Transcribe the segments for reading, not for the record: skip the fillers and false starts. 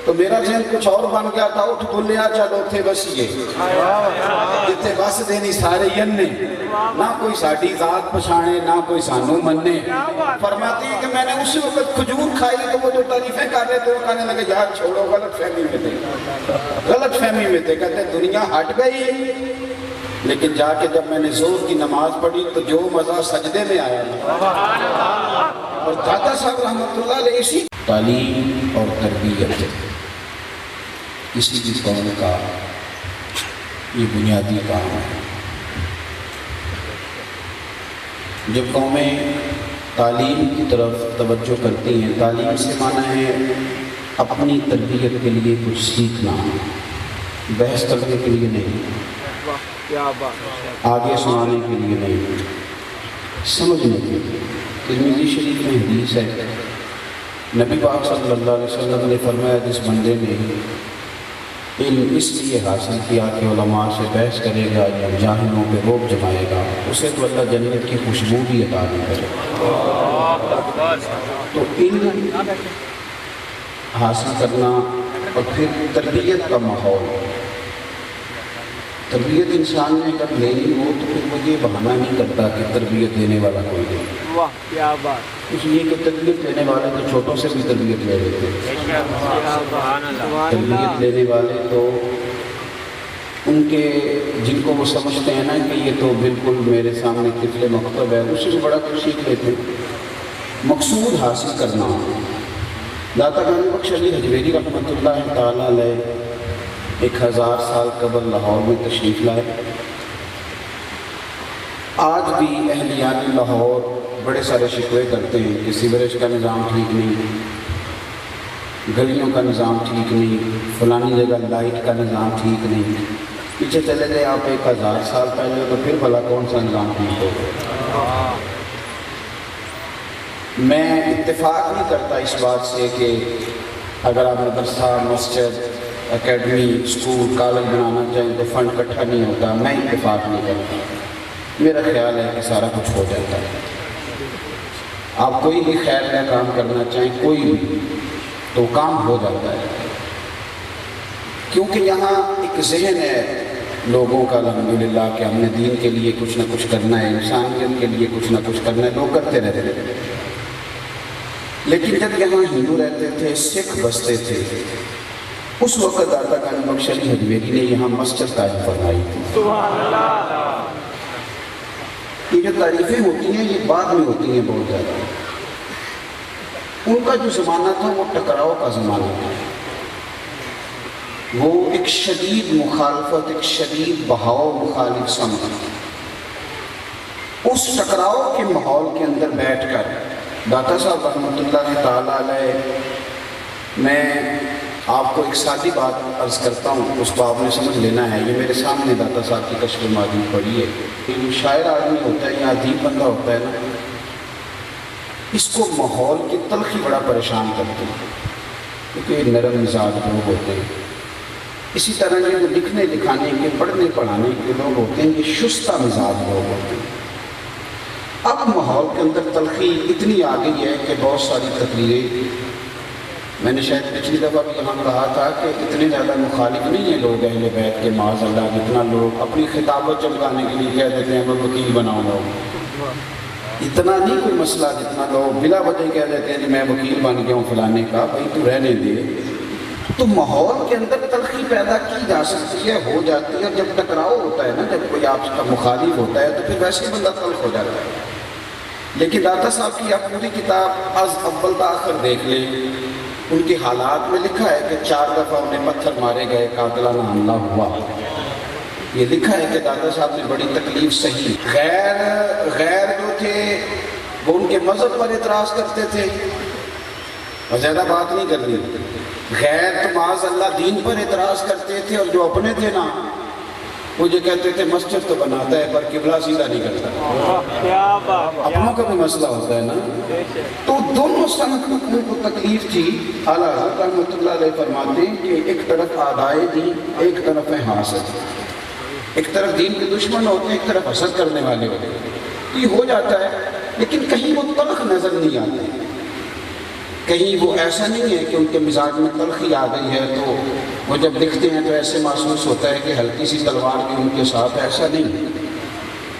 تو میرا ذہن کچھ اور بن گیا تھا، اٹھ بولیا چلو اتنے بسیے جتنے بس دینی سارے ینے، نہ کوئی ساڑی ذات پچھانے نہ کوئی سانو مننے۔ فرماتی ہے کہ میں نے اسی وقت کھجور کھائی تو وہ جو تعریفیں کر رہے تھے وہ کہنے لگے یار چھوڑو، غلط فہمی میں تھے، غلط فہمی میں تھے، کہتے دنیا ہٹ گئی۔ لیکن جا کے جب میں نے زور کی نماز پڑھی تو جو مزہ سجدے میں آیا اور داتا صاحب رحمۃ اللہ علیہ اسی تعلیم اور تربیت کسی بھی قوم کا یہ بنیادی کام ہے۔ جب قومیں تعلیم کی طرف توجہ کرتی ہیں، تعلیم سے معنی ہے اپنی تربیت کے لیے کچھ سیکھنا، بحث کرنے کے لیے نہیں، آگے سنانے کے لیے نہیں، سمجھنے کے لیے۔ ترمذی شریف میں حدیث ہے، نبی پاک صلی اللہ علیہ وسلم نے فرمایا جس بندے نے علم اس لیے حاصل کیا کہ علماء سے بحث کرے گا یا جاہلوں پہ رعب جمائے گا، اسے تو اللہ جنت کی خوشبو بھی عطا نہیں کرے۔ تو علم حاصل کرنا اور پھر تربیت کا ماحول، تربیت انسان نے اگر لینی ہو تو پھر وہ یہ بہانہ نہیں کرتا کہ تربیت دینے والا کوئی نہیں۔ واہ کیا بات! اس لیے کہ تربیت لینے والے تو چھوٹوں سے بھی تربیت لے لیتے ہیں، تربیت لینے والے تو ان کے جن کو وہ سمجھتے ہیں نا کہ یہ تو بالکل میرے سامنے طفل مکتب ہے، اس سے بڑا کچھ سیکھ لیتے ہیں۔ مقصود حاصل کرنا۔ داتا غنی بخش علی حجویری رحمۃ اللہ تعالیٰ علیہ 1000 سال قبل لاہور میں تشریف لائے۔ آج بھی اہلیان لاہور بڑے سارے شکوے کرتے ہیں کہ سیوریج کا نظام ٹھیک نہیں، گلیوں کا نظام ٹھیک نہیں، فلانی جگہ لائٹ کا نظام ٹھیک نہیں۔ پیچھے چلے گئے آپ 1000 سال پہلے تو پھر بھلا کون سا نظام ٹھیک ہوگا؟ میں اتفاق نہیں کرتا اس بات سے کہ اگر آپ مدرسہ، مسجد، اکیڈمی، اسکول، کالج بنانا چاہیں تو فنڈ اکٹھا نہیں ہوتا، میں اتفاق نہیں کرتا۔ میرا خیال ہے کہ سارا کچھ ہو جاتا ہے۔ آپ کوئی بھی خیر کا کام کرنا چاہیں، کوئی بھی، تو کام ہو جاتا ہے، کیونکہ یہاں ایک ذہن ہے لوگوں کا الحمدللہ کہ ہم نے دین کے لیے کچھ نہ کچھ کرنا ہے، انسانیت کے لیے کچھ نہ کچھ کرنا ہے، لوگ کرتے رہتے ہیں۔ لیکن جب یہاں ہندو رہتے تھے، سکھ بستے تھے، اس وقت داتا غنی بخش علی حجویری نے یہاں مسجد قائم فرمائی تھی۔ سبحان اللہ! یہ جو تعریفیں ہوتی ہیں یہ بعد میں ہوتی ہیں بہت زیادہ۔ ان کا جو زمانہ تھا وہ ٹکراؤ کا زمانہ تھا، وہ ایک شدید مخالفت، ایک شدید بہاؤ مخالف سمت۔ اس ٹکراؤ کے ماحول کے اندر بیٹھ کر داتا صاحب رحمۃ اللہ تعالیٰ علیہ، میں آپ کو ایک سادی بات عرض کرتا ہوں، اس کو آپ نے سمجھ لینا ہے۔ یہ میرے سامنے داتا صاحب کی کشف مادی پڑھی ہے۔ یہ شاعر آدمی ہوتا ہے یا ادیب بندہ ہوتا ہے نا، اس کو ماحول کی تلخی بڑا پریشان کرتی ہے، کیونکہ نرم مزاج لوگ ہوتے ہیں۔ اسی طرح یہ جو لکھنے لکھانے کے، پڑھنے پڑھانے کے لوگ ہوتے ہیں، یہ شستہ مزاج لوگ ہوتے ہیں۔ اب ماحول کے اندر تلخی اتنی آ گئی ہے کہ بہت ساری تقریریں، میں نے شاید پچھلی دفعہ بھی یہاں کہا تھا کہ اتنے زیادہ مخالف نہیں ہیں لوگ اہل بیت کے، معاذ اللہ، جتنا لوگ اپنی خطابت چمکانے کے لیے کہہ دیتے ہیں میں وکیل بناؤں گا۔ اتنا نہیں کوئی مسئلہ جتنا لوگ بلا وجہ کہہ دیتے ہیں کہ میں وکیل بن گیا ہوں فلانے کا۔ بھائی تو رہنے دے۔ تو ماحول کے اندر تلخی پیدا کی جا سکتی ہے، ہو جاتی ہے۔ جب ٹکراؤ ہوتا ہے نا، جب کوئی آپ کا مخالف ہوتا ہے تو پھر ویسے بندہ تلخ ہو جاتا ہے۔ لیکن داتا صاحب کی آپ پوری کتاب از اول تا آخر دیکھ لیں، ان کے حالات میں لکھا ہے کہ 4 دفعہ انہیں پتھر مارے گئے، قاتلانہ حملہ ہوا۔ یہ لکھا ہے کہ دادا صاحب نے بڑی تکلیف سہی۔ غیر جو تھے وہ ان کے مذہب پر اعتراض کرتے تھے، اور زیادہ بات نہیں کرنی، غیر تو معاذ اللہ دین پر اعتراض کرتے تھے، اور جو اپنے تھے نا وہ یہ کہتے تھے مسجد تو بناتا ہے پر قبلہ سیدھا نہیں کرتا۔ اپنوں کا بھی مسئلہ ہوتا ہے نا۔ تو دونوں سمت کو تکلیف تھی۔ اعلیٰ حضرت رحمۃ اللہ علیہ فرماتے ہیں کہ ایک طرف اعدائے دین، ایک طرف ہے حاسد۔ ایک طرف دین کے دشمن ہوتے ہیں، ایک طرف حسد کرنے والے ہوتے ہیں۔ یہ ہو جاتا ہے، لیکن کہیں وہ تلخ نظر نہیں آتے۔ کہیں وہ ایسا نہیں ہے کہ ان کے مزاج میں تلخی آ گئی ہے تو وہ جب لکھتے ہیں تو ایسے محسوس ہوتا ہے کہ ہلکی سی تلوار بھی ان کے ساتھ، ایسا نہیں۔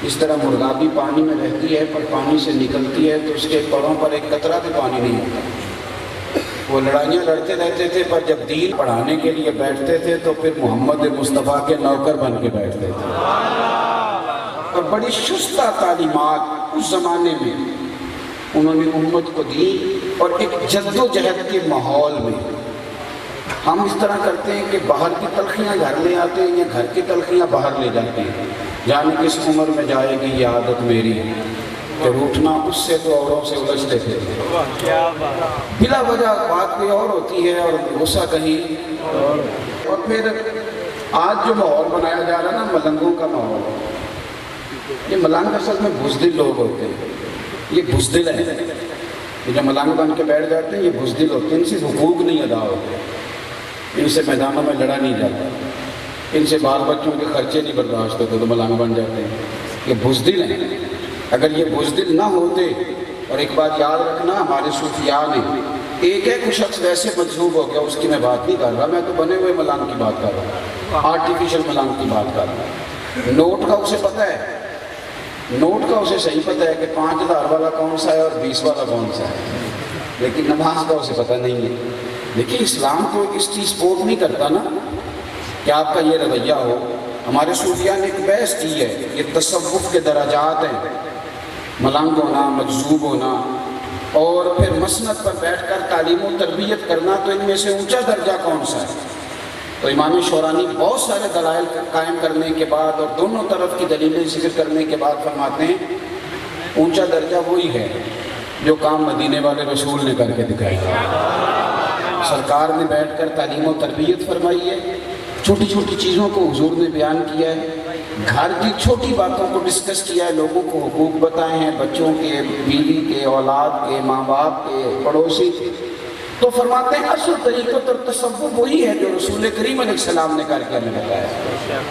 اس طرح مرغابی پانی میں رہتی ہے پر پانی سے نکلتی ہے تو اس کے پروں پر ایک قطرہ بھی پانی نہیں ہوتا۔ وہ لڑائیاں لڑتے رہتے تھے پر جب دین پڑھانے کے لیے بیٹھتے تھے تو پھر محمد مصطفیٰ کے نوکر بن کے بیٹھتے تھے، اور بڑی شستہ تعلیمات اس زمانے میں انہوں نے امت کو دی، اور ایک جد و جہد کے ماحول میں ہم اس طرح کرتے ہیں کہ باہر کی تلخیاں گھر لے آتے ہیں یا گھر کی تلخیاں باہر لے جاتے ہیں۔ جانے کس عمر میں جائے گی یہ عادت میری، کہ روٹھنا اس سے تو اوروں سے الجھتے تھے، بلا وجہ بات کوئی اور ہوتی ہے اور غصہ کہیں اور پھر آج جو ماحول بنایا جا رہا ہے نا، ملنگوں کا ماحول، یہ ملنگ اصل میں بزدل لوگ ہوتے ہیں، یہ بزدل ہیں، یہ جو ملنگ بن کے بیٹھ جاتے ہیں یہ بزدل ہوتے ہیں، ان سے حقوق نہیں ادا ہوتے، ان سے میدانوں میں لڑا نہیں جاتا، ان سے بال بچوں کے خرچے نہیں برداشت ہوتے تو ملنگ بن جاتے ہیں، یہ بزدل ہیں۔ اگر یہ بزدل نہ ہوتے، اور ایک بات یاد رکھنا، ہمارے صوفیاء نے ایک کوئی شخص ویسے مجذوب ہو گیا، اس کی میں بات نہیں کر رہا، میں تو بنے ہوئے ملنگ کی بات کر رہا ہوں، آرٹیفیشل ملنگ کی بات کر رہا ہوں۔ نوٹ کا اسے پتہ ہے، نوٹ کا اسے صحیح پتہ ہے کہ 5,000 والا کون سا ہے اور 20 والا کون سا ہے، لیکن نماز کا اسے پتہ نہیں ہے۔ لیکن اسلام تو اس چیز سپورٹ نہیں کرتا نا کہ آپ کا یہ رویہ ہو۔ ہمارے صوفیاء نے ایک بحث کی ہے، یہ تصوف کے درجات ہیں، ملنگ ہونا، مجذوب ہونا، اور پھر مسند پر بیٹھ کر تعلیم و تربیت کرنا، تو ان میں سے اونچا درجہ کون سا ہے؟ تو امام شورانی بہت سارے دلائل قائم کرنے کے بعد اور دونوں طرف کی دلیلیں ذکر کرنے کے بعد فرماتے ہیں اونچا درجہ وہی ہے جو کام مدینے والے رسول نے کر کے دکھایا۔ سرکار نے بیٹھ کر تعلیم و تربیت فرمائی ہے، چھوٹی چھوٹی چیزوں کو حضور نے بیان کیا ہے، گھر کی چھوٹی باتوں کو ڈسکس کیا ہے، لوگوں کو حقوق بتائے ہیں، بچوں کے، بیوی کے، اولاد کے، ماں باپ کے، پڑوسی کے۔ تو فرماتے ہیں اصل طریقت اور تصوف وہی ہے جو رسول کریم علیہ السلام نے کر کے ہمیں بتایا۔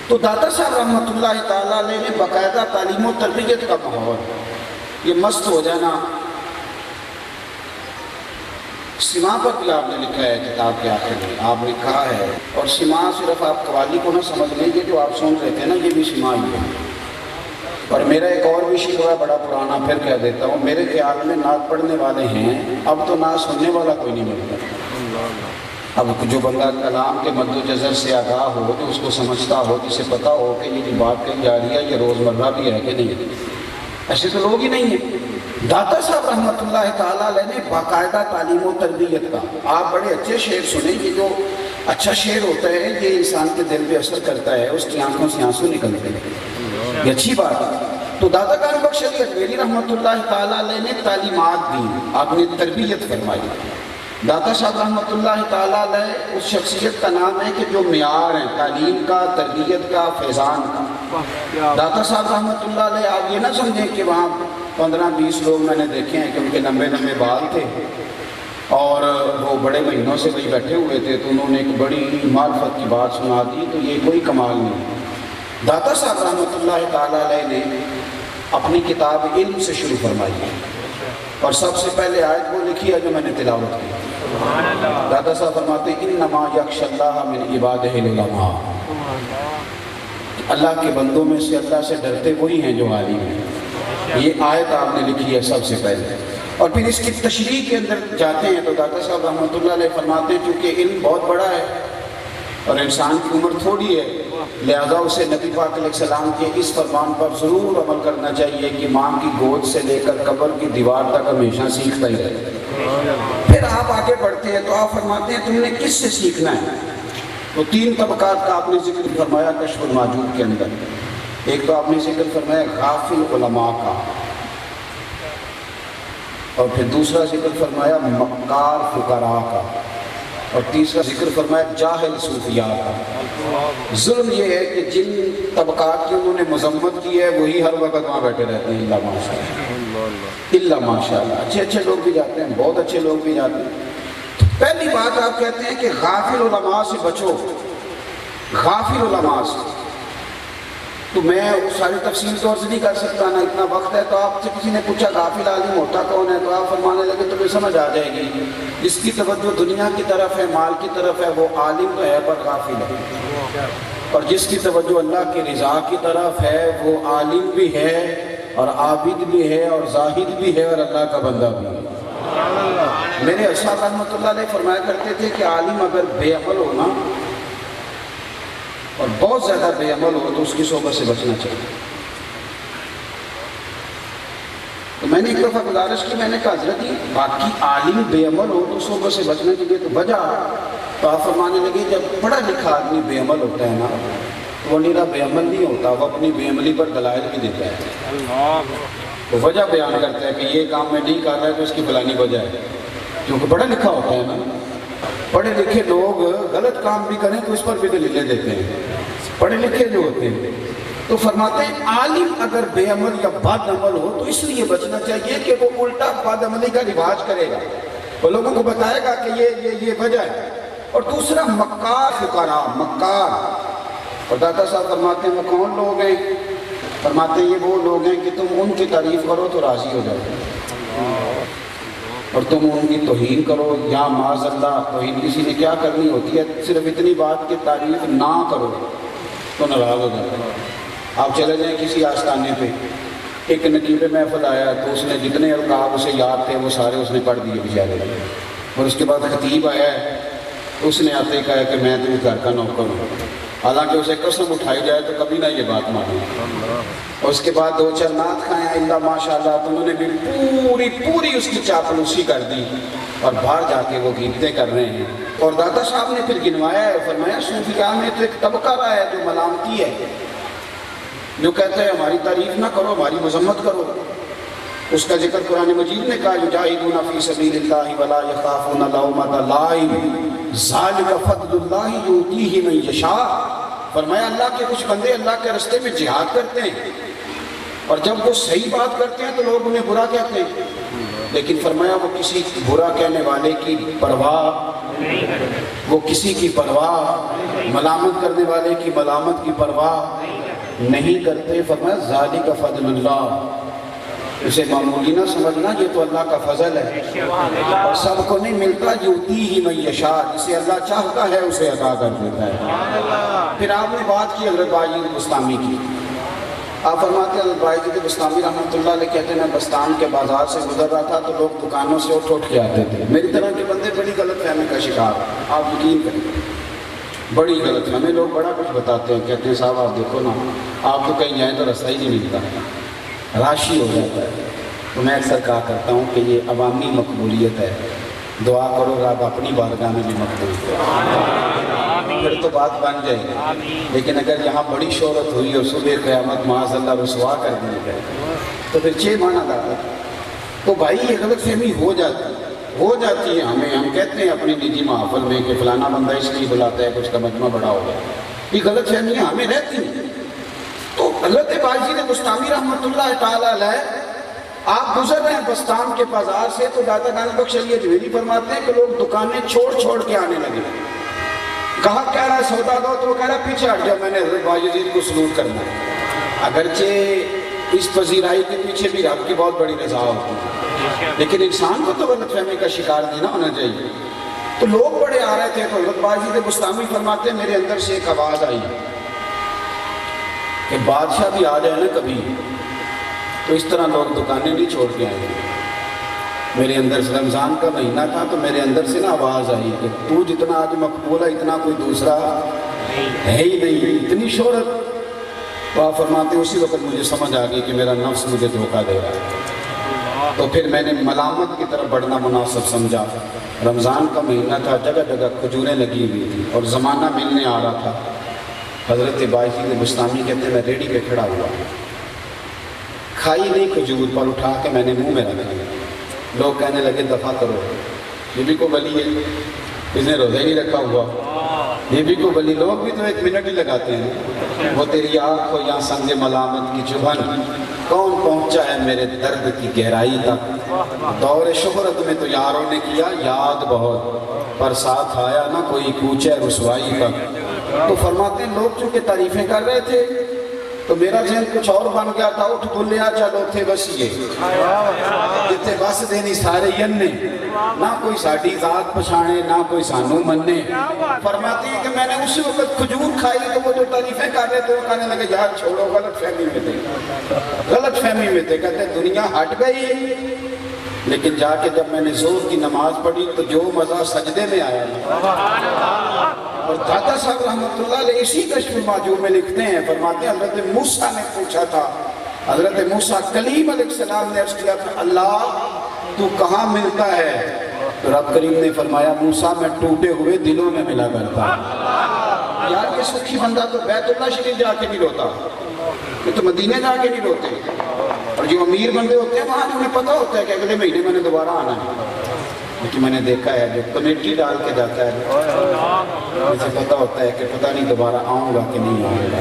تو داتا صاحب رحمۃ اللہ تعالیٰ علیہ نے باقاعدہ تعلیم و تربیت کا ماحول، یہ مست ہو جانا، سما پر بھی آپ نے لکھا ہے کتاب کے آخر میں، آپ نے کہا ہے، اور سما صرف آپ قوالی کو نہ سمجھ لیں گے جو آپ سن رہے تھے نا، یہ بھی سما ہی ہے۔ اور میرا ایک اور بھی شکوہ بڑا پرانا، پھر کہہ دیتا ہوں، میرے خیال میں نعت پڑھنے والے ہیں، اب تو نعت سننے والا کوئی نہیں ملتا۔ اب جو بندہ کلام کے مد و جزر سے آگاہ ہو، جو اس کو سمجھتا ہو، جسے پتہ ہو کہ یہ جو بات کہی جا رہی ہے یہ روزمرہ بھی ہے کہ نہیں ہے، ایسے تو لوگ ہی نہیں ہیں۔ داتا صاحب رحمۃ اللہ تعالیٰ علیہ نے باقاعدہ تعلیم و تربیت کا، آپ بڑے اچھے شعر سنیں، یہ جو اچھا شعر ہوتا ہے یہ انسان کے دل پہ اثر کرتا ہے، اس کی آنکھوں سے آنسو نکلتے ہیں، یہ اچھی بات ہے۔ تو داتا گان بخش علی اجمیری رحمۃ اللہ تعالیٰ علیہ نے تعلیمات دی، آپ نے تربیت فرمائی۔ داتا صاحب رحمۃ اللہ تعالیٰ علیہ اس شخصیت کا نام ہے کہ جو معیار ہیں تعلیم کا، تربیت کا، فیضان کا۔ داتا صاحب رحمۃ اللہ علیہ آپ یہ نہ سمجھیں کہ وہاں 15-20 لوگ میں نے دیکھے ہیں کہ ان کے لمبے لمبے بال تھے اور وہ بڑے مہینوں سے وہی بیٹھے ہوئے تھے، تو انہوں نے ایک بڑی معرفت کی بات سنا دی، تو یہ کوئی کمال نہیں۔ داتا صاحب رحمۃ اللہ تعالیٰ علیہ نے اپنی کتاب علم سے شروع فرمائی ہے، اور سب سے پہلے آیت وہ لکھی ہے جو میں نے تلاوت کی۔ داتا صاحب فرماتے ہیں انما یخشی اللہ من عبادہ العلماء، اللہ کے بندوں میں سے اللہ سے ڈرتے وہی ہیں جو عالم ہیں۔ یہ آیت آپ نے لکھی ہے سب سے پہلے، اور پھر اس کی تشریح کے اندر جاتے ہیں تو داتا صاحب رحمۃ اللہ علیہ فرماتے ہیں چونکہ علم بہت بڑا ہے اور انسان کی عمر تھوڑی ہے، لہذا اسے نبی پاک علیہ السلام کے اس فرمان پر ضرور عمل کرنا چاہیے کہ ماں کی گود سے لے کر قبر کی دیوار تک ہمیشہ سیکھتا ہی رہے۔ پھر آپ آگے بڑھتے ہیں تو آپ فرماتے ہیں تم نے کس سے سیکھنا ہے؟ تو 3 طبقات کا آپ نے ذکر فرمایا کشف الموجود کے اندر۔ ایک تو آپ نے ذکر فرمایا غافل علماء کا، اور پھر دوسرا ذکر فرمایا مکار فقراء کا، اور تیسرا ذکر فرمایا جاہل صوفیاء کا۔ ظلم یہ ہے کہ جن طبقات کی انہوں نے مذمت کی ہے وہی ہر وقت وہاں بیٹھے رہتے ہیں، اللہ ماشاء اللہ، اللہ ماشاء اللہ، اچھے اچھے لوگ بھی جاتے ہیں، بہت اچھے لوگ بھی جاتے ہیں۔ پہلی بات آپ کہتے ہیں کہ غافل علماء سے بچو، غافل علماء سے۔ تو میں ساری تفصیل طور سے نہیں کر سکتا، نہ اتنا وقت ہے۔ تو آپ سے کسی نے پوچھا غافل عالم ہوتا کون ہے، تو آپ فرمانے لگے تمہیں سمجھ آ جائے گی، جس کی توجہ دنیا کی طرف ہے، مال کی طرف ہے، وہ عالم تو ہے پر غافل ہے، اور جس کی توجہ اللہ کی رضا کی طرف ہے وہ عالم بھی ہے اور عابد بھی ہے اور زاہد بھی ہے اور اللہ کا بندہ بھی ہے۔ میرے اسحاق رحمۃ اللہ علیہ فرمایا کرتے تھے کہ عالم اگر بے عمل ہونا اور بہت زیادہ بے عمل ہو تو اس کی صحبت سے بچنا چاہیے۔ تو میں نے ایک دفعہ گزارش کی، میں نے کہا حضرت باقی عالم بے عمل ہو تو صحبت سے بچنا چاہیے، تو وجہ تو آپ فرمانے لگے جب پڑھا لکھا آدمی بے عمل ہوتا ہے نا تو وہ نیرا بے عمل نہیں ہوتا، وہ اپنی بے عملی پر دلائل بھی دیتا ہے، وہ وجہ بیان کرتا ہے کہ یہ کام میں نہیں کر رہا ہے تو اس کی فلانی وجہ ہے، کیونکہ پڑھا لکھا ہوتا ہے نا۔ پڑھے لکھے لوگ غلط کام بھی کریں تو اس پر بھی دلیلیں دیتے ہیں، پڑھے لکھے جو ہوتے ہیں۔ تو فرماتے ہیں عالم اگر بے عمل یا بد عمل ہو تو اس لیے بچنا چاہیے کہ وہ الٹا بد عملی کا رواج کرے گا، وہ لوگوں کو بتائے گا کہ یہ وجہ ہے۔ اور دوسرا مکار فقراء، مکار، اور داتا صاحب فرماتے ہیں وہ کون لوگ ہیں؟ فرماتے ہیں یہ وہ لوگ ہیں کہ تم ان کی تعریف کرو تو راضی ہو جاؤ، اور تم ان کی توہین کرو یا معاذ اللہ توہین کسی نے کیا کرنی ہوتی ہے، صرف اتنی بات کہ تعریف نہ کرو تو ناراض ہو جاتا ہے۔ آپ چلے جائیں کسی آستانے پہ، ایک نقیب محفل آیا تو اس نے جتنے القاب اسے یاد تھے وہ سارے اس نے پڑھ دیے بیچارے، اور اس کے بعد خطیب آیا ہے تو اس نے آتے ہی کہا کہ میں تمہیں گھر کا نوکر ہوں، حالانکہ اسے قسم اٹھائی جائے تو کبھی نہ یہ بات مانی، اور اس کے بعد 2-4 نعت کھائیں اللہ ماشاء اللہ، تو انہوں نے بھی پوری اس کی چاپلوسی کر دی اور باہر جا کے وہ غیبتیں کر رہے ہیں۔ اور داتا صاحب نے پھر گنوایا ہے، فرمایا صوفیاء میں تو ایک طبقہ رہا ہے جو ملامتی ہے، جو کہتا ہے ہماری تعریف نہ کرو ہماری مذمت کرو۔ اس کا ذکر قرآن مجید نے کہا یجاہدون فی سبیل اللہ ولا یخافون لومۃ لائم ذالک فضل اللہ یؤتیہ من یشاء۔ فرمایا اللہ کے کچھ بندے اللہ کے راستے میں جہاد کرتے ہیں، اور جب وہ صحیح بات کرتے ہیں تو لوگ انہیں برا کہتے ہیں، لیکن فرمایا وہ کسی برا کہنے والے کی پرواہ، وہ کسی کی پرواہ، ملامت کرنے والے کی ملامت کی پرواہ نہیں کرتے۔ فرمایا ذالک فضل اللہ، اسے معمولی نہ سمجھنا، یہ تو اللہ کا فضل ہے، اور سب کو نہیں ملتا، یؤتیہ من یشاء، جسے اللہ چاہتا ہے اسے عطا کر دیتا ہے۔ پھر آپ نے بات کی حضرت باجید بستامی کی، آپ فرماتے ہیں حضرت باجید بستامی رحمۃ اللہ علیہ کہتے ہیں میں بستان کے بازار سے گزر رہا تھا تو لوگ دکانوں سے اٹھ کے آتے تھے، میری طرح کے بندے بڑی غلط فہمی کا شکار، آپ یقین کریں بڑی غلط فہمی، لوگ بڑا کچھ بتاتے ہیں، کہتے ہیں صاحب آپ دیکھو نا آپ تو کہیں جائیں تو رستہ ہی نہیں ملتا، راشی ہو جاتا ہے۔ تو میں اکثر کہا کرتا ہوں کہ یہ عوامی مقبولیت ہے، دعا کرو رب اپنی بارگاہ میں بھی مقبول کرے، پھر تو بات بن جائے گی۔ لیکن اگر یہاں بڑی شہرت ہوئی اور صبح قیامت معاذ اللہ رسوا کر دی جائے تو پھر 6 معنی لاتا۔ تو بھائی یہ غلط فہمی ہو جاتی ہے ہمیں، ہم کہتے ہیں اپنی نجی محفل میں کہ فلانا بندہ اس لیے بلاتا ہے کہ اس کا مجمع بڑا ہوگا، یہ غلط فہمیاں ہمیں رہتی ہیں۔ تو حضرت باجید بستامی رحمۃ اللہ تعالیٰ علیہ آپ گزر رہے ہیں بستان کے بازار سے تو داتا گنج بخش علی اجمیری فرماتے ہیں کہ لوگ دکانیں چھوڑ کے آنے لگے، کہا کہہ رہا ہے سودا دو، تو وہ کہہ رہا ہے پیچھے ہٹ جاؤ، میں نے حضرت باجید کو سلوٹ کرنا ہے۔ اگرچہ اس پذیرائی کے پیچھے بھی رب کی بہت بڑی رضا ہوتی ہے، لیکن انسان کو تو غلط فہمی کا شکار نہیں نہ ہونا چاہیے۔ تو لوگ بڑے آ رہے تھے تو حضرت باجید بستامی فرماتے ہیں میرے اندر سے ایک آواز آئی کہ بادشاہ بھی آ جائے نا کبھی تو اس طرح لوگ دکانیں نہیں چھوڑ کے آئیں گے۔ میرے اندر سے رمضان کا مہینہ تھا تو میرے اندر سے نا آواز آئی کہ تو جتنا آج مقبول ہے اتنا کوئی دوسرا ہے ہی نہیں، اتنی شہرت۔ تو آپ فرماتے ہیں اسی وقت مجھے سمجھ آ گئی کہ میرا نفس مجھے دھوکہ دے رہا ہے، تو پھر میں نے ملامت کی طرف بڑھنا مناسب سمجھا۔ رمضان کا مہینہ تھا، جگہ جگہ کھجوریں لگی ہوئی تھی اور زمانہ ملنے آ رہا تھا۔ حضرت باجید بستامی کہتے ہیں میں ریڈی پہ کھڑا ہوا، کھائی نہیں کھجور پر اٹھا کے میں نے منہ میں رکھ لیا۔ لوگ کہنے لگے دفع کرو، یہ بھی کو ولی ہے، اس نے روزہ ہی نہیں رکھا ہوا، یہ بھی کو ولی۔ لوگ بھی تو 1 منٹ ہی لگاتے ہیں۔ وہ تیری آنکھ ہو یا سنگ ملامت کی چبھن، کون پہنچا ہے میرے درد کی گہرائی تک۔ دور شہرت میں تو یاروں نے کیا یاد بہت، پر ساتھ آیا نہ کوئی کوچہ رسوائی تک۔ تو فرماتے ہیں لوگ چونکہ تعریفیں کر رہے تھے تو میرا ذہن کچھ اور بن گیا تھا، اٹھ بلیا چلو تھے بس یہ جتے بس دینی سارے یننے، نہ کوئی ساڑی ذات پچھانے نہ کوئی سانو مننے۔ فرماتی ہے کہ میں نے اسی وقت کھجور کھائی تو وہ جو تعریفیں کر رہے تو وہ کہنے لگے یار چھوڑو، غلط فہمی میں تھے، کہتے دنیا ہٹ گئی، لیکن جا کے جب میں نے ظہر کی نماز پڑھی تو جو مزہ سجدے میں آیا اور داتا صاحب رحمۃ اللہ علیہ اسی کشف الماجور میں لکھتے ہیں، فرماتے ہیں حضرت موسیٰ نے پوچھا تھا، حضرت موسیٰ کلیم علیہ السلام نے عرض کیا تھا اللہ تو کہاں ملتا ہے؟ تو رب کریم نے فرمایا موسیٰ میں ٹوٹے ہوئے دلوں میں ملا کرتا۔ یار یہ سکھی بندہ تو بیت اللہ شریف جا کے نہیں روتا، یہ تو مدینے جا کے نہیں روتے، اور جو امیر بندے ہوتے ہیں وہاں انہیں پتہ ہوتا ہے کہ اگلے مہینے میں نے دوبارہ آنا ہے، لیکن میں نے دیکھا ہے جو کمیٹی ڈال کے جاتا ہے مجھے پتہ ہوتا ہے کہ پتہ نہیں دوبارہ آؤں گا کہ نہیں آؤں گا،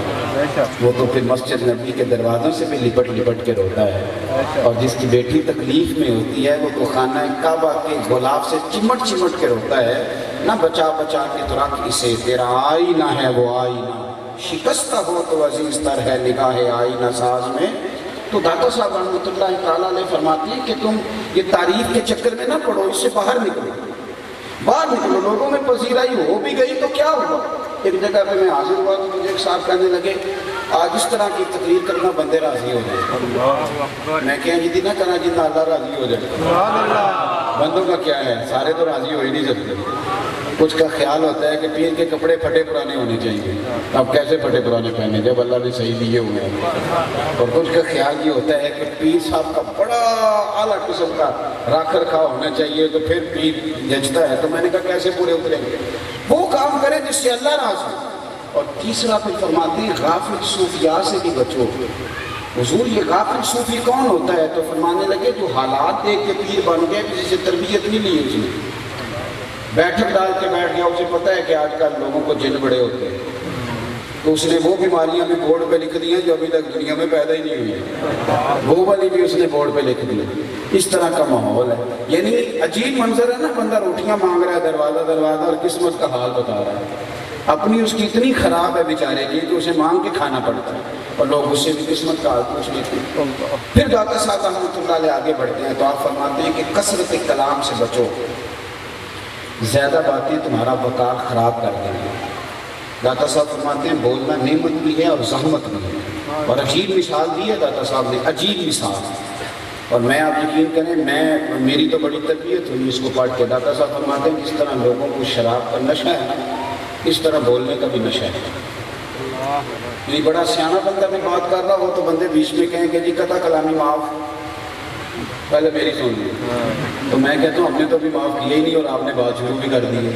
وہ تو پھر مسجد نبی کے دروازوں سے بھی لپٹ کے روتا ہے، اور جس کی بیٹی تکلیف میں ہوتی ہے وہ تو خانہ کعبہ کے غلاف سے چمٹ کے روتا ہے، نہ بچا کے تو رکھ اسے تیرا آئینہ ہے وہ آئینہ، شکستہ ہو تو عزیز تر ہے نگاہ آئینہ ساز میں۔ تو داتا صاحب رحمۃ اللہ تعالیٰ علیہ فرماتی ہیں کہ تم یہ تعریف کے چکر میں نہ پڑو، اس سے باہر نکلو، لوگوں میں پذیرائی ہو بھی گئی تو کیا ہوا؟ ایک جگہ پہ میں حاضر ہوا تو مجھے ایک صاحب کہنے لگے آج اس طرح کی تقریر کرنا بندے راضی ہو جائے، میں کہیں جی نہ کرنا جتنا اللہ راضی ہو جائے، بندوں کا کیا ہے، سارے تو راضی ہو ہی نہیں سکتے، کچھ کا خیال ہوتا ہے کہ پیر کے کپڑے پھٹے پرانے ہونے چاہیے، اب کیسے پھٹے پرانے پہنے جب اللہ نے صحیح دیے ہوئے ہیں، اور کچھ کا خیال یہ ہوتا ہے کہ پیر صاحب کا بڑا اعلیٰ قسم کا رکھ رکھاؤ ہونا چاہیے تو پھر پیر جچتا ہے، تو میں نے کہا کیسے پورے اتریں گے، وہ کام کریں جس سے اللہ راضی۔ اور تیسرا پھر فرماتے ہیں غافل صوفیاء سے بھی بچو۔ حضور یہ غافل صوفی کون ہوتا ہے؟ تو فرمانے لگے جو حالات دیکھ کے پیر بن گئے، کسی سے تربیت نہیں لی اس نے، بیٹھک ڈال کے بیٹھ گیا، اسے پتہ ہے کہ آج کل لوگوں کو جن بڑے ہوتے ہیں، تو اس نے وہ بیماریاں بھی بورڈ پہ لکھ دی ہیں جو ابھی تک دنیا میں پیدا ہی نہیں ہوئی ہیں، وہ والی بھی اس نے بورڈ پہ لکھ دی۔ اس طرح کا ماحول ہے، یعنی عجیب منظر ہے نا، بندہ روٹیاں مانگ رہا ہے دروازہ اور قسمت کا حال بتا رہا ہے، اپنی اس کی اتنی خراب ہے بیچارے کی کہ اسے مانگ کے کھانا پڑتا ہے، اور لوگ اس سے بھی قسمت کا حال پوچھ لیتے ہیں۔ پھر داتا صاحب رحمۃ اللہ علیہ آگے بڑھتے ہیں تو آپ فرماتے ہیں کہ کثرت کلام سے بچو، زیادہ باتیں تمہارا وقار خراب کر دیں گے۔ داتا صاحب فرماتے ہیں بولنا نعمت بھی ہے اور زحمت بھی ہے، اور عجیب مثال دی ہے داتا صاحب نے، عجیب مثال، اور میں آپ یقین کریں میری تو بڑی تربیت ہوئی اس کو پڑھ کے۔ داتا صاحب فرماتے ہیں جس طرح لوگوں کو شراب کا نشہ ہے نا، اس طرح بولنے کا بھی نشہ ہے۔ یعنی بڑا سیانہ بندہ میں بات کر رہا ہو تو بندے بیچ میں کہیں کہ جی قطع کلامی معاف، پہلے میری سن لی، تو میں کہتا ہوں ہم نے تو بھی معاف کیا ہی نہیں اور آپ نے بات شروع بھی کر دی ہے۔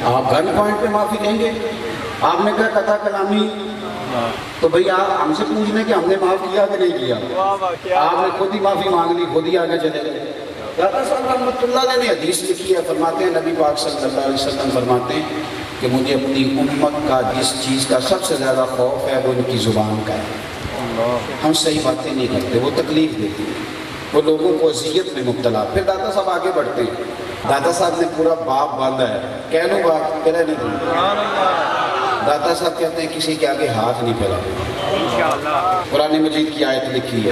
آپ گن پوائنٹ پہ معافی دیں گے؟ آپ نے کہا قطع کلامی، تو بھئی آپ ہم سے پوچھ لیں کہ ہم نے معاف کیا کہ نہیں کیا؟ آپ نے خود ہی معافی مانگ لی، خود ہی آگے چلے گئے۔ داتا صاحب رحمۃ اللہ علیہ نے حدیث لکھی ہے، فرماتے ہیں نبی پاک صلی اللہ علیہ وسلم فرماتے ہیں کہ مجھے اپنی امت کا جس چیز کا سب سے زیادہ خوف ہے وہ ان کی زبان کا ہے۔ ہم صحیح باتیں نہیں کرتے، وہ تکلیف دیتی ہیں، وہ لوگوں کو اذیت میں مبتلا۔ پھر داتا صاحب آگے بڑھتے ہیں، داتا صاحب نے پورا باب باندھا ہے، کہہ لوں بات کہہ نہیں دوں۔ داتا صاحب کہتے ہیں کسی کے آگے ہاتھ نہیں پھیلانا۔ قرآن مجید کی آیت لکھی ہے،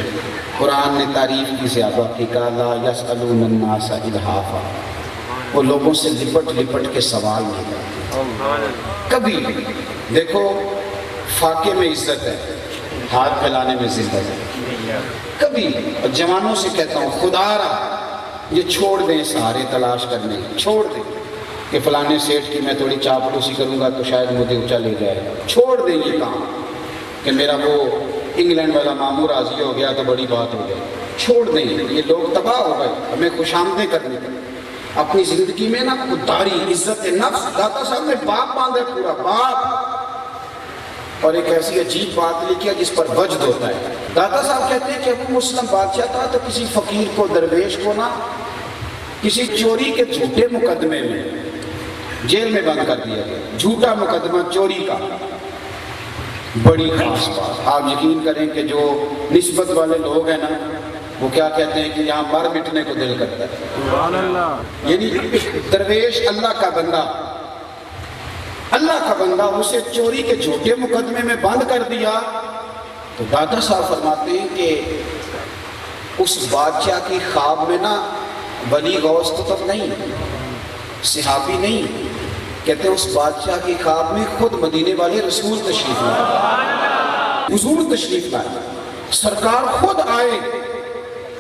قرآن نے تعریف کی زیادہ کی، کہا لا یسألون الناس الحافا، وہ لوگوں سے لپٹ کے سوال نہیں کرتے کبھی۔ دیکھو فاقے میں عزت ہے، ہاتھ پھیلانے میں ذلت ہے کبھی۔ اور جوانوں سے کہتا ہوں خدا را یہ چھوڑ دیں، سہارے تلاش کرنے چھوڑ دیں کہ فلانے سیٹ کی میں تھوڑی چاپلوسی کروں گا تو شاید مجھے اونچا لے جائے، چھوڑ دیں یہ کام کہ میرا وہ انگلینڈ والا ماموں راضی ہو گیا تو بڑی بات ہو گئی، چھوڑ دیں، یہ لوگ تباہ ہو گئے، ہمیں خوش آمدیں کرنے کا اپنی زندگی میں نا خودداری، عزت نفس۔ داتا صاحب نے باپ باندھا پورا باپ، اور ایک ایسی عجیب بات لکھی ہے جس پر وجد ہوتا ہے۔ داتا صاحب کہتے ہیں کہ ابو مسلم بادشاہ تھا تو کسی فقیر کو، درویش کو نا کسی چوری کے جھوٹے مقدمے میں جیل میں بند کر دیا گیا، جھوٹا مقدمہ چوری کا، بڑی خاص بات۔ آپ یقین کریں کہ جو نسبت والے لوگ ہیں نا وہ کیا کہتے ہیں کہ یہاں مر مٹنے کو دل کرتا ہے، سبحان اللہ۔ یعنی درویش اللہ کا بندہ، اللہ کا بندہ، اسے چوری کے جھوٹے مقدمے میں بند کر دیا تو داتا صاحب فرماتے ہیں کہ اس بادشاہ کی خواب میں نا ولی غوث قطب نہیں، صحابی نہیں، کہتے ہیں اس بادشاہ کی خواب میں خود مدینے والے رسول تشریف لائے، حضور تشریف لائے، سرکار خود آئے۔